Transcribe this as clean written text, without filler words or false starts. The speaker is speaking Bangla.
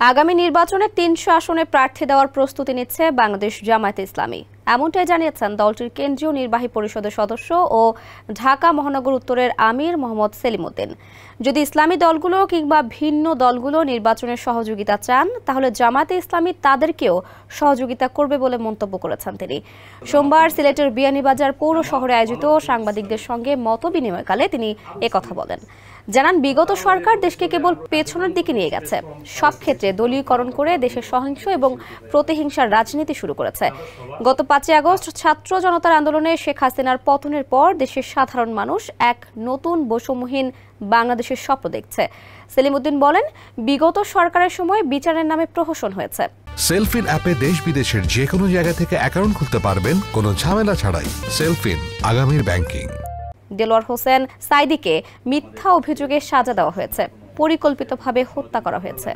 আগামী নির্বাচনে ৩০০ আসনে প্রার্থী দেওয়ার প্রস্তুতি নিচ্ছে বাংলাদেশ জামায়াতে ইসলামী। এমনটাই জানিয়েছেন দলটির কেন্দ্রীয় নির্বাহী পরিষদের সদস্য ও ঢাকা মহানগর উত্তরের আমির মোহাম্মদ সেলিম উদ্দিন। যদি ইসলামী দলগুলো কিংবা ভিন্ন দলগুলো নির্বাচনের সহযোগিতা চান, তাহলে জামায়াতে ইসলামী তাদেরকেও সহযোগিতা করবে বলে মন্তব্য করেছেন তিনি। সোমবার সিলেটের বিয়ানীবাজার পৌর শহরে আয়োজিত সাংবাদিকদের সঙ্গে মতবিনিময়কালে তিনি একথা বলেন। জানান, বিগত সরকার দেশকে কেবল পেছনের দিকে নিয়ে গেছে, সব ক্ষেত্রে দলীয়করণ করে দেশের সহিংস এবং প্রতিহিংসার রাজনীতি শুরু করেছে। গত ৫ই আগস্ট ছাত্র জনতার আন্দোলনে শেখ হাসিনার পতনের পর দেশের সাধারণ মানুষ এক নতুন বৈষম্যহীন বাংলাদেশের স্বপ্ন দেখছে। সেলিম উদ্দিন বলেন, বিগত সরকারের সময় বিচারের নামে প্রহসন হয়েছে। সেলফিন অ্যাপে দেশ বিদেশের যে কোনো জায়গা থেকে অ্যাকাউন্ট খুলতে পারবেন কোনো ঝামেলা ছাড়াই। সেলফিন, আগামীর ব্যাংকিং। দেলোয়ার হোসেন সাইদিকে মিথ্যা অভিযোগে সাজা দেওয়া হয়েছে, পরিকল্পিতভাবে হত্যা করা হয়েছে।